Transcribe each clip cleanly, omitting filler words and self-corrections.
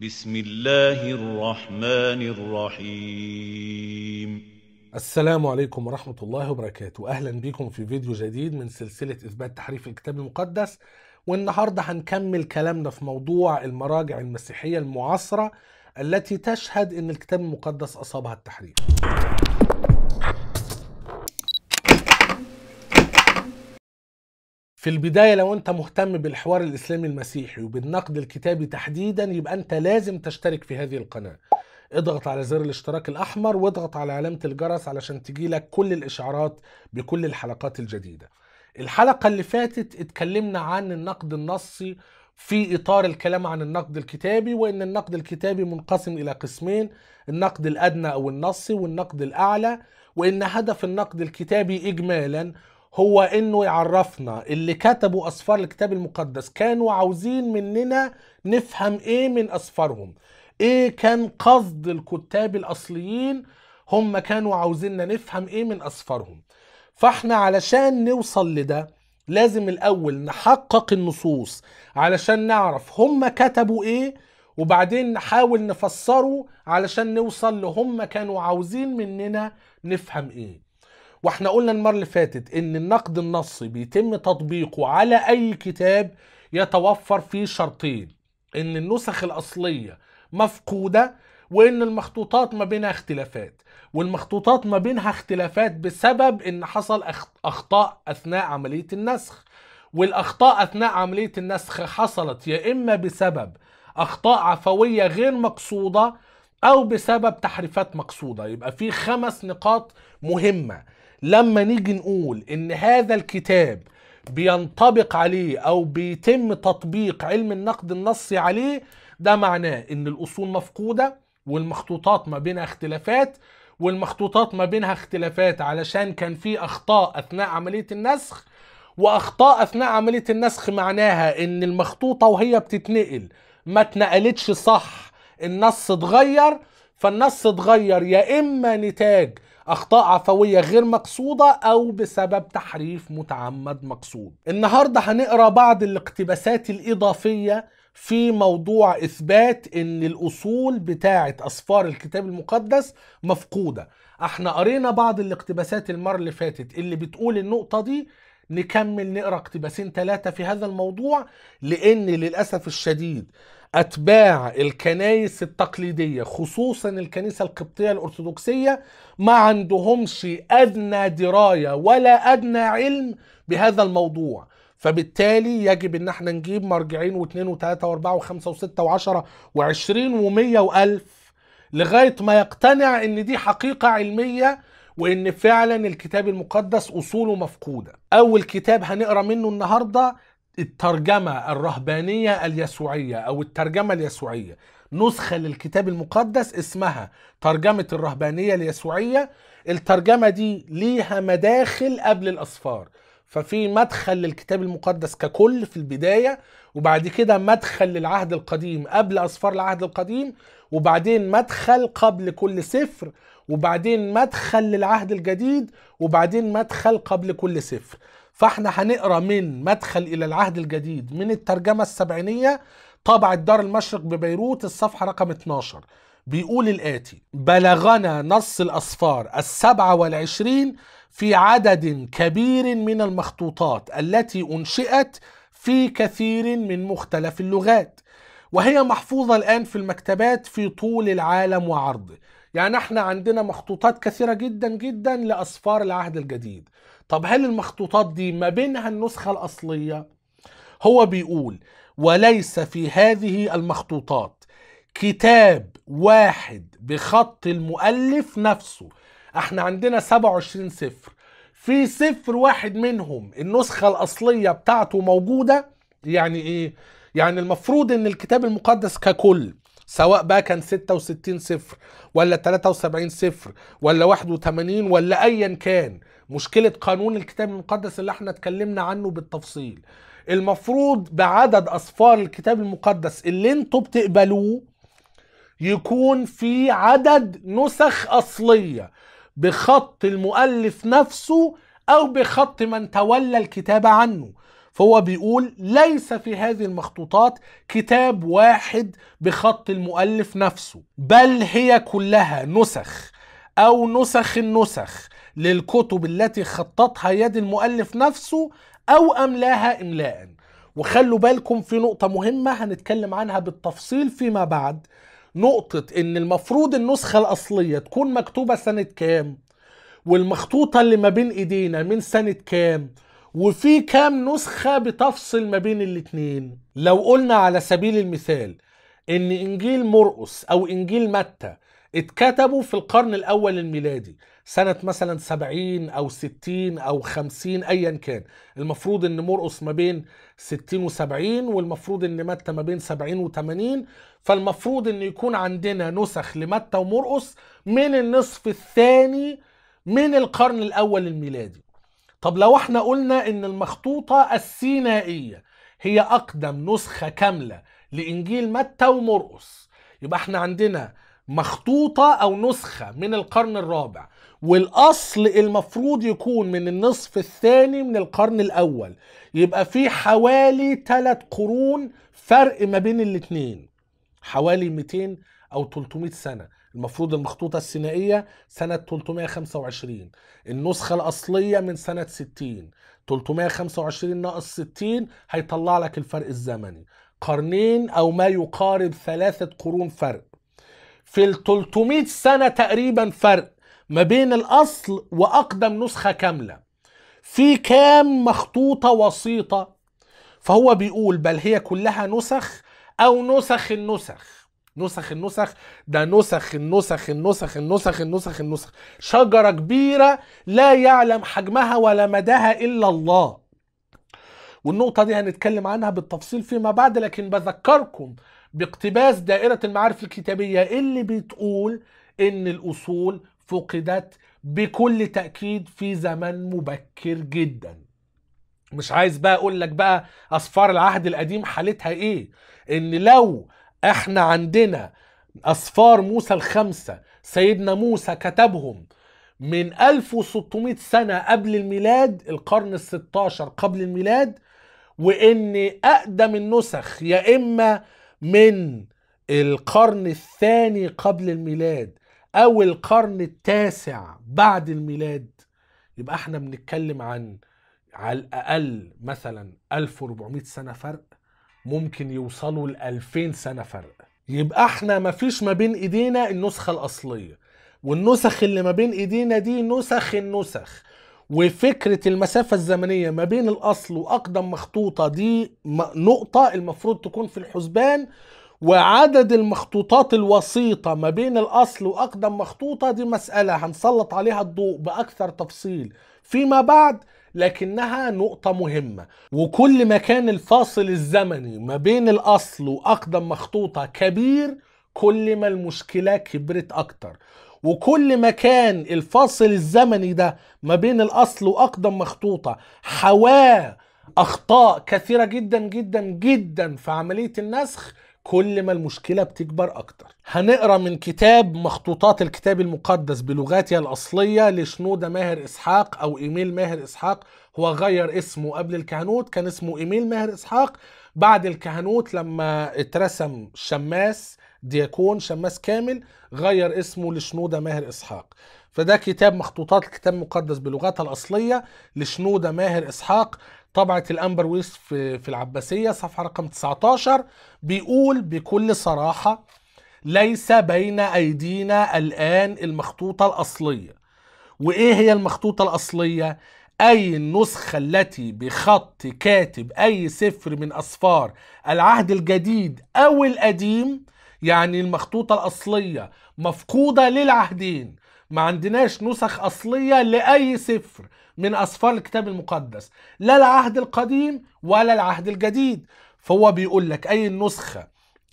بسم الله الرحمن الرحيم. السلام عليكم ورحمة الله وبركاته. أهلا بكم في فيديو جديد من سلسلة إثبات تحريف الكتاب المقدس. والنهاردة هنكمل كلامنا في موضوع المراجع المسيحية المعاصرة التي تشهد أن الكتاب المقدس أصابها التحريف. في البداية، لو أنت مهتم بالحوار الإسلامي المسيحي وبالنقد الكتابي تحديدا، يبقى أنت لازم تشترك في هذه القناة. اضغط على زر الاشتراك الأحمر واضغط على علامة الجرس علشان تجيلك كل الإشعارات بكل الحلقات الجديدة. الحلقة اللي فاتت اتكلمنا عن النقد النصي في إطار الكلام عن النقد الكتابي، وإن النقد الكتابي منقسم إلى قسمين: النقد الأدنى أو النصي والنقد الأعلى. وإن هدف النقد الكتابي إجمالا هو إنه يعرفنا اللي كتبوا أسفار الكتاب المقدس كانوا عاوزين مننا نفهم إيه من أسفارهم، ايه كان قصد الكتاب الاصليين، هم كانوا عاوزيننا نفهم ايه من اسفارهم. فاحنا علشان نوصل لده لازم الاول نحقق النصوص علشان نعرف هم كتبوا ايه، وبعدين نحاول نفسره علشان نوصل لهم كانوا عاوزين مننا نفهم ايه. واحنا قلنا المرة اللي فاتت ان النقد النصي بيتم تطبيقه على اي كتاب يتوفر فيه شرطين: ان النسخ الاصلية مفقودة، وان المخطوطات ما بينها اختلافات. والمخطوطات ما بينها اختلافات بسبب ان حصل اخطاء اثناء عملية النسخ. والاخطاء اثناء عملية النسخ حصلت يا اما بسبب اخطاء عفوية غير مقصودة او بسبب تحريفات مقصودة. يبقى في 5 نقاط مهمة لما نيجي نقول ان هذا الكتاب بينطبق عليه او بيتم تطبيق علم النقد النصي عليه. ده معناه ان الاصول مفقودة والمخطوطات ما بينها اختلافات، والمخطوطات ما بينها اختلافات علشان كان في اخطاء اثناء عملية النسخ. واخطاء اثناء عملية النسخ معناها ان المخطوطة وهي بتتنقل ما اتنقلتش صح، النص اتغير. فالنص اتغير يا اما نتاج اخطاء عفوية غير مقصودة او بسبب تحريف متعمد مقصود. النهاردة هنقرأ بعض الاقتباسات الاضافية في موضوع اثبات ان الاصول بتاعت اسفار الكتاب المقدس مفقودة. احنا قرينا بعض الاقتباسات المرة اللي فاتت اللي بتقول النقطة دي. نكمل نقرأ اقتباسين 3 في هذا الموضوع، لان للأسف الشديد أتباع الكنائس التقليدية خصوصا الكنيسة القبطية الأرثوذكسية ما عندهمش أدنى دراية ولا أدنى علم بهذا الموضوع. فبالتالي يجب ان احنا نجيب مرجعين واثنين وثلاثة واربعة وخمسة وستة وعشرة وعشرين ومية والف لغاية ما يقتنع ان دي حقيقة علمية وان فعلا الكتاب المقدس اصوله مفقودة. اول كتاب هنقرأ منه النهاردة الترجمة الرهبانية اليسوعية او الترجمة اليسوعية. نسخة للكتاب المقدس اسمها ترجمة الرهبانية اليسوعية. الترجمة دي ليها مداخل قبل الأسفار. ففي مدخل للكتاب المقدس ككل في البداية، وبعد كده مدخل للعهد القديم قبل أسفار العهد القديم، وبعدين مدخل قبل كل سفر، وبعدين مدخل للعهد الجديد، وبعدين مدخل قبل كل سفر. فاحنا هنقرأ من مدخل إلى العهد الجديد من الترجمة السبعينية طبعة دار المشرق ببيروت، الصفحة رقم 12. بيقول الآتي: بلغنا نص الأسفار 27 في عدد كبير من المخطوطات التي أنشئت في كثير من مختلف اللغات، وهي محفوظة الآن في المكتبات في طول العالم وعرضه. يعني احنا عندنا مخطوطات كثيرة جدا جدا لأسفار العهد الجديد. طب هل المخطوطات دي ما بينها النسخة الأصلية؟ هو بيقول: وليس في هذه المخطوطات كتاب واحد بخط المؤلف نفسه. احنا عندنا 27 سفر، في سفر واحد منهم النسخة الأصلية بتاعته موجودة. يعني ايه؟ يعني المفروض ان الكتاب المقدس ككل، سواء بقى كان 66 سفر ولا 73 سفر ولا 81 ولا ايا كان، مشكلة قانون الكتاب المقدس اللي احنا اتكلمنا عنه بالتفصيل، المفروض بعدد أسفار الكتاب المقدس اللي انتوا بتقبلوه يكون في عدد نسخ أصلية بخط المؤلف نفسه أو بخط من تولى الكتابة عنه. فهو بيقول ليس في هذه المخطوطات كتاب واحد بخط المؤلف نفسه، بل هي كلها نسخ أو نسخ النسخ للكتب التي خططها يد المؤلف نفسه أو أملاها إملاء. وخلوا بالكم في نقطة مهمة هنتكلم عنها بالتفصيل فيما بعد، نقطة إن المفروض النسخة الأصلية تكون مكتوبة سنة كام، والمخطوطة اللي ما بين إيدينا من سنة كام، وفي كام نسخة بتفصل ما بين الاتنين. لو قلنا على سبيل المثال إن إنجيل مرقس أو إنجيل متى اتكتبوا في القرن الأول الميلادي سنة مثلا 70 أو 60 أو 50 أيا كان، المفروض إن مرقس ما بين 60 و70 والمفروض إن متى ما بين 70 و80، فالمفروض إن يكون عندنا نسخ لمتى ومرقس من النصف الثاني من القرن الأول الميلادي. طب لو احنا قلنا إن المخطوطة السينائية هي أقدم نسخة كاملة لإنجيل متى ومرقس، يبقى احنا عندنا مخطوطة أو نسخة من القرن الرابع، والأصل المفروض يكون من النصف الثاني من القرن الأول، يبقى في حوالي 3 قرون فرق ما بين الاتنين، حوالي 200 أو 300 سنة. المفروض المخطوطة السينائية سنة 325، النسخة الأصلية من سنة 60، 325 ناقص 60 هيطلع لك الفرق الزمني، قرنين أو ما يقارب 3 قرون فرق. في 300 سنة تقريبا فرق ما بين الأصل وأقدم نسخة كاملة، في كام مخطوطة وسيطة؟ فهو بيقول بل هي كلها نسخ أو نسخ النسخ. نسخ النسخ ده نسخ النسخ النسخ النسخ النسخ النسخ، شجرة كبيرة لا يعلم حجمها ولا مداها إلا الله. والنقطة دي هنتكلم عنها بالتفصيل فيما بعد، لكن بذكركم باقتباس دائرة المعارف الكتابية اللي بتقول إن الأصول فقدت بكل تأكيد في زمن مبكر جدا. مش عايز بقى أقول لك بقى أسفار العهد القديم حالتها إيه، إن لو إحنا عندنا أسفار موسى الخمسة سيدنا موسى كتبهم من 1600 سنة قبل الميلاد، القرن ال16 قبل الميلاد، وإن أقدم النسخ يا إما من القرن الثاني قبل الميلاد أو القرن التاسع بعد الميلاد، يبقى احنا بنتكلم عن على الأقل مثلا 1400 سنة فرق، ممكن يوصلوا ل 2000 سنة فرق. يبقى احنا مفيش ما بين ايدينا النسخة الأصلية، والنسخ اللي ما بين ايدينا دي نسخ النسخ، وفكرة المسافة الزمنية ما بين الأصل وأقدم مخطوطة دي نقطة المفروض تكون في الحسبان، وعدد المخطوطات الوسيطة ما بين الأصل وأقدم مخطوطة دي مسألة هنسلط عليها الضوء بأكثر تفصيل فيما بعد، لكنها نقطة مهمة. وكل ما كان الفاصل الزمني ما بين الأصل وأقدم مخطوطة كبير، كل ما المشكلة كبرت أكتر، وكل ما كان الفاصل الزمني ده ما بين الأصل وأقدم مخطوطة حواه أخطاء كثيرة جدا جدا جدا في عملية النسخ، كل ما المشكلة بتكبر أكتر. هنقرأ من كتاب مخطوطات الكتاب المقدس بلغاتها الأصلية لشنودة ماهر إسحاق أو إيميل ماهر إسحاق. هو غير اسمه قبل الكهنوت، كان اسمه إيميل ماهر إسحاق، بعد الكهنوت لما اترسم شماس دياكون شماس كامل غير اسمه لشنودة ماهر إسحاق. فده كتاب مخطوطات الكتاب المقدس بلغاتها الأصلية لشنودة ماهر إسحاق، طبعة الأنبرويس في العباسية، صفحة رقم 19. بيقول بكل صراحة ليس بين أيدينا الآن المخطوطة الأصلية. وإيه هي المخطوطة الأصلية؟ أي النسخة التي بخط كاتب أي سفر من أسفار العهد الجديد أو القديم. يعني المخطوطة الأصلية مفقودة للعهدين، ما عندناش نسخ أصلية لأي سفر من أسفار الكتاب المقدس، لا العهد القديم ولا العهد الجديد. فهو بيقول لك أي النسخة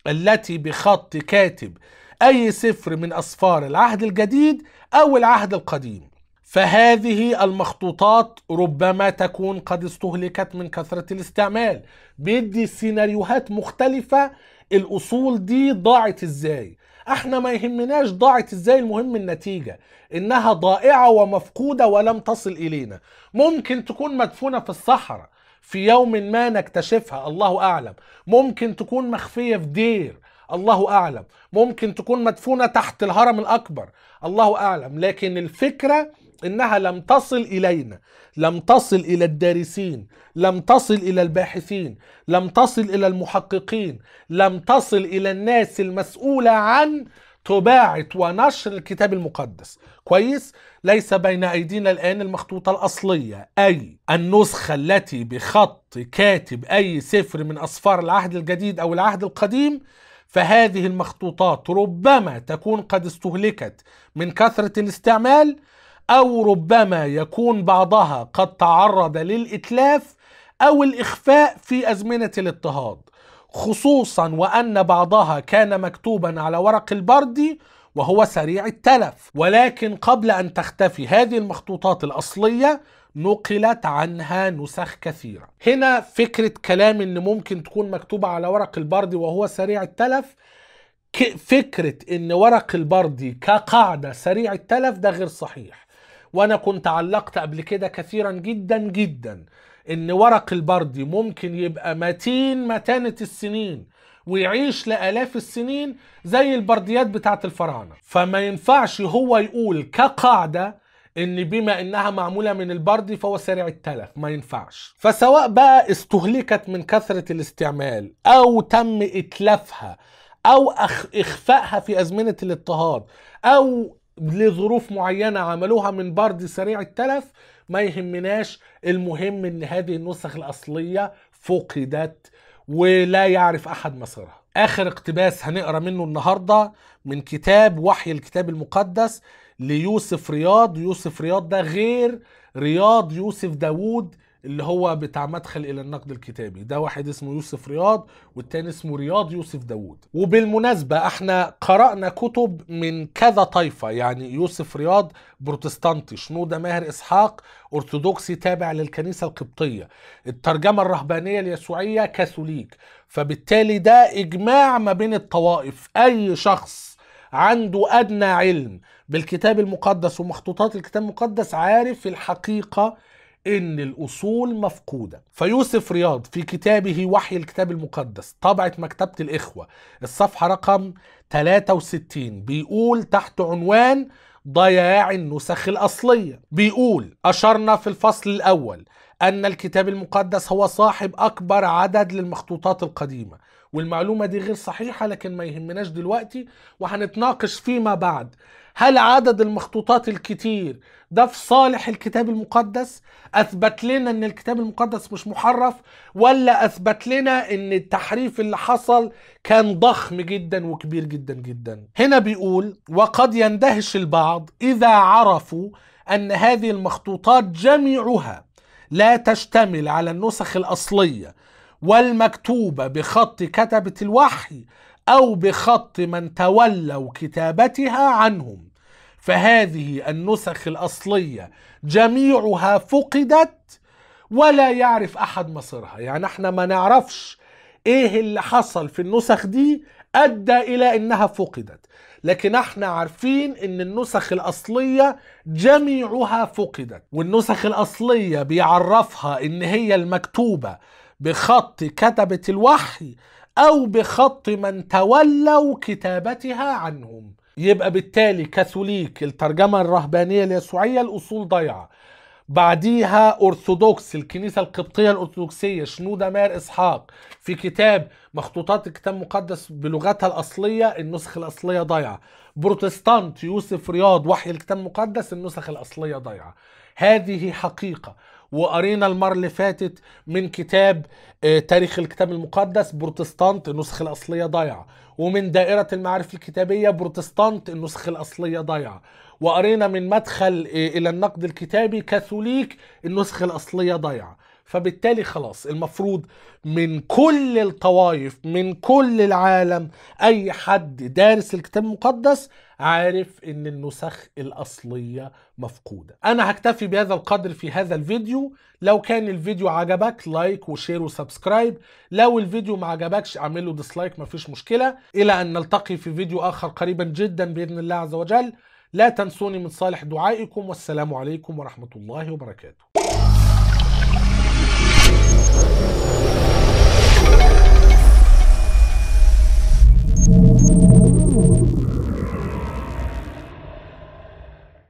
التي بخط كاتب أي سفر من أسفار العهد الجديد أو العهد القديم. فهذه المخطوطات ربما تكون قد استهلكت من كثرة الاستعمال، بيدي سيناريوهات مختلفة. الأصول دي ضاعت إزاي؟ احنا ما يهمناش ضاعت إزاي، المهم النتيجة إنها ضائعة ومفقودة ولم تصل إلينا. ممكن تكون مدفونة في الصحراء في يوم ما نكتشفها، الله أعلم. ممكن تكون مخفية في دير، الله أعلم. ممكن تكون مدفونة تحت الهرم الأكبر، الله أعلم. لكن الفكرة إنها لم تصل إلينا، لم تصل إلى الدارسين، لم تصل إلى الباحثين، لم تصل إلى المحققين، لم تصل إلى الناس المسؤولة عن طباعة ونشر الكتاب المقدس. كويس؟ ليس بين أيدينا الآن المخطوطة الأصلية، أي النسخة التي بخط كاتب أي سفر من أسفار العهد الجديد أو العهد القديم. فهذه المخطوطات ربما تكون قد استهلكت من كثرة الاستعمال، أو ربما يكون بعضها قد تعرض للإتلاف أو الإخفاء في أزمنة الاضطهاد، خصوصا وأن بعضها كان مكتوبا على ورق البردي وهو سريع التلف. ولكن قبل أن تختفي هذه المخطوطات الأصلية نقلت عنها نسخ كثيرة. هنا فكرة كلام إن ممكن تكون مكتوبة على ورق البردي وهو سريع التلف، فكرة إن ورق البردي كقاعدة سريع التلف ده غير صحيح. وأنا كنت علقت قبل كده كثيرا جدا جدا إن ورق البردي ممكن يبقى متين متانة السنين ويعيش لآلاف السنين زي البرديات بتاعت الفراعنة. فما ينفعش هو يقول كقاعدة إن بما إنها معمولة من البردي فهو سريع التلف، ما ينفعش. فسواء بقى استهلكت من كثرة الاستعمال أو تم إتلافها أو إخفائها في أزمنة الاضطهاد أو لظروف معينة عملوها من بردي سريع التلف، ما يهمناش. المهم إن هذه النسخ الأصلية فقدت ولا يعرف أحد مصيرها. آخر اقتباس هنقرأ منه النهاردة من كتاب وحي الكتاب المقدس ليوسف رياض. يوسف رياض ده غير رياض يوسف داود اللي هو بتاع مدخل إلى النقد الكتابي، ده واحد اسمه يوسف رياض والتاني اسمه رياض يوسف داود. وبالمناسبة احنا قرأنا كتب من كذا طائفة، يعني يوسف رياض بروتستانتي، شنودة ماهر إسحاق أرثوذكسي تابع للكنيسة القبطية، الترجمة الرهبانية اليسوعية كاثوليك. فبالتالي ده إجماع ما بين الطوائف. أي شخص عنده أدنى علم بالكتاب المقدس ومخطوطات الكتاب المقدس عارف الحقيقة إن الأصول مفقودة. فيوسف رياض في كتابه وحي الكتاب المقدس طبعة مكتبة الإخوة الصفحة رقم 63 بيقول تحت عنوان ضياع النسخ الأصلية، بيقول: أشرنا في الفصل الأول أن الكتاب المقدس هو صاحب أكبر عدد للمخطوطات القديمة، والمعلومة دي غير صحيحة لكن ما يهمناش دلوقتي وهنتناقش فيما بعد. هل عدد المخطوطات الكتير ده في صالح الكتاب المقدس؟ أثبت لنا أن الكتاب المقدس مش محرف، ولا أثبت لنا أن التحريف اللي حصل كان ضخم جدا وكبير جدا جدا؟ هنا بيقول: وقد يندهش البعض إذا عرفوا أن هذه المخطوطات جميعها لا تشتمل على النسخ الأصلية والمكتوبة بخط كتبة الوحي أو بخط من تولوا كتابتها عنهم، فهذه النسخ الأصلية جميعها فقدت ولا يعرف أحد مصيرها. يعني احنا ما نعرفش ايه اللي حصل في النسخ دي أدى إلى إنها فقدت، لكن احنا عارفين إن النسخ الأصلية جميعها فقدت. والنسخ الأصلية بيعرفها إن هي المكتوبة بخط كتبة الوحي أو بخط من تولوا كتابتها عنهم. يبقى بالتالي كاثوليك الترجمة الرهبانية اليسوعية الأصول ضيعة، بعديها أرثوذكس الكنيسة القبطية الأرثوذكسية شنودة ماهر إسحاق في كتاب مخطوطات الكتاب المقدس بلغتها الأصلية النسخ الأصلية ضيعة، بروتستانت يوسف رياض وحي الكتاب المقدس النسخ الأصلية ضيعة. هذه حقيقة. وقرينا المرة اللي فاتت من كتاب تاريخ الكتاب المقدس بروتستانت النسخ الأصلية ضيعة، ومن دائرة المعارف الكتابية بروتستانت النسخ الأصلية ضيعة، وقرينا من مدخل إلى النقد الكتابي كاثوليك النسخ الأصلية ضيعة. فبالتالي خلاص المفروض من كل الطوائف من كل العالم أي حد دارس الكتاب المقدس عارف إن النسخ الأصلية مفقودة. أنا هكتفي بهذا القدر في هذا الفيديو. لو كان الفيديو عجبك لايك وشير وسبسكرايب، لو الفيديو ما عجبكش اعمل له ديسلايك، مفيش مشكلة. إلى أن نلتقي في فيديو آخر قريبا جدا بإذن الله عز وجل. لا تنسوني من صالح دعائكم، والسلام عليكم ورحمة الله وبركاته.